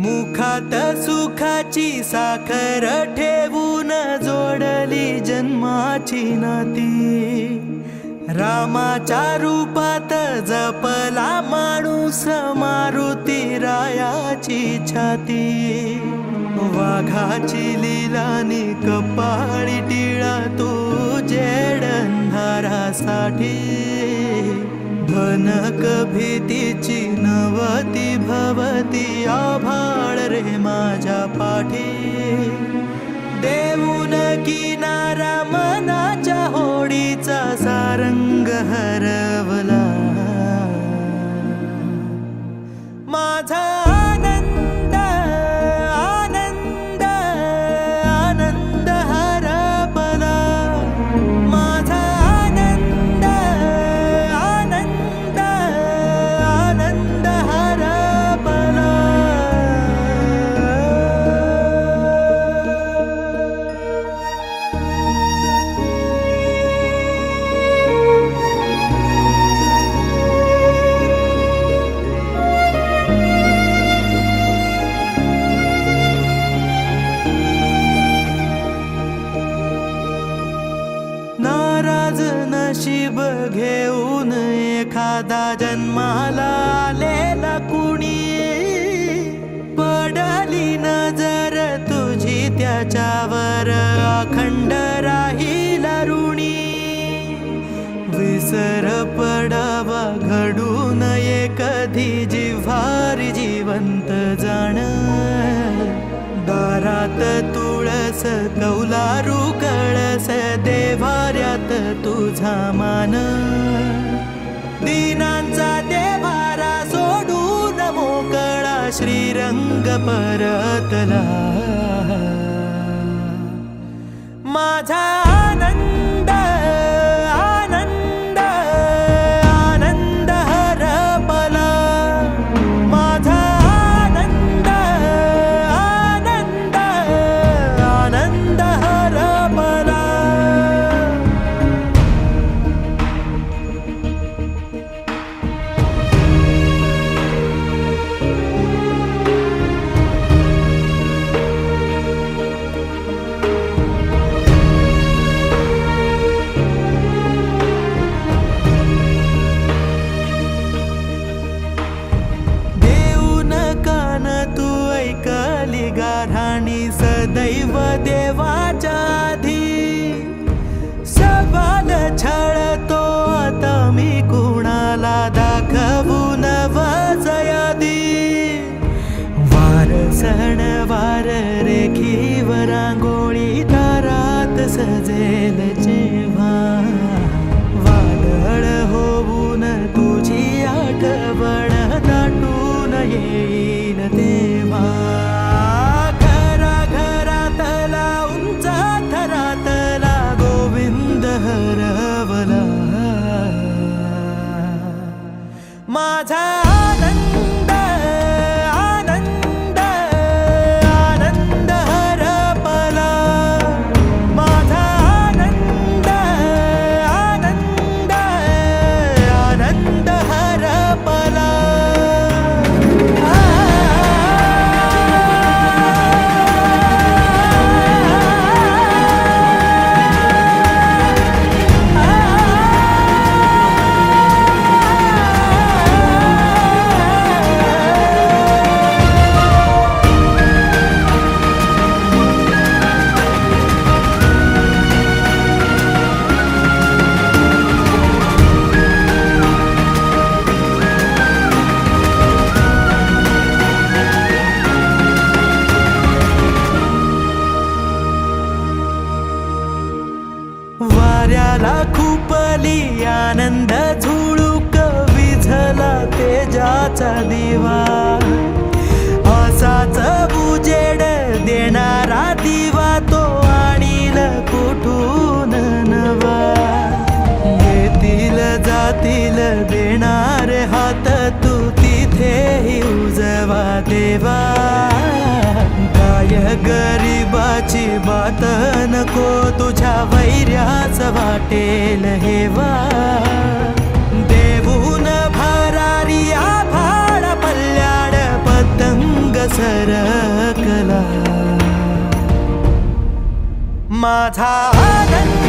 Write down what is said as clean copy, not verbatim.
मुखात सुखाची साखर ठेवून जोडली जन्माची नाती। रामाच्या रूपात जपला माणूस मारुती रायाची छाती। वाघाची लीलानी कपाळी टिळा तू जेड अंधारासाठी। भनक भीतीची नवती भवती आभाळ रे माझ्या पाठी। देऊन किनारा मनाच्या होडीचा सारंग हरवला। माझा आनंद आनंद आनंद हरपला। माझा आनंद आनंद आनंद हरपला। नाराज नशीब घेऊन एखादा जन्माला आलेला कुणी। पडली नजर तुझी त्याच्यावर अखंड राहील ऋणी। विसर पडावा घडू नये कधी जिव्हारी जिवंत जाण। दारात तुळस कौलारू कळस देवाऱ्यात तुझा मान। दीनांचा देवारा सोडून मोकळा श्रीरंग परतला। माझा आनंद आनंद आनंद हरपला। माझा आनंद आनंद आनंद हरपला। ऐकली गाऱ्हाणी सदैव देवाच्या आधी। सवाल छळतो आता मी कुणाला दाखवून वजयादी। वार सणवार रेखीवर रांगोळी दारात सजेल जेव्हा। वादळ होऊन तुझी आठवण दाटून येईल तेव्हा। घरा घरातला उंच थरातला गोविंद हरवला। माझा आनंद आनंद आनंद हरपला। माझा आनंद आनंद आनंद हरपला। वाऱ्याला खुपली आनंद झुळूक विझला तेजाचा दिवा। असाच उजेड देणारा दिवा तो आणील कुठून नवा। येतील जातील देणार हात तू तिथेही उजवा देवा। काय गरीबाची बात नको तुझ्या वैर्याच वाटेल हेवा। देऊन भरारी आभाळ पल्ल्याड पतंग सर माझा आनंद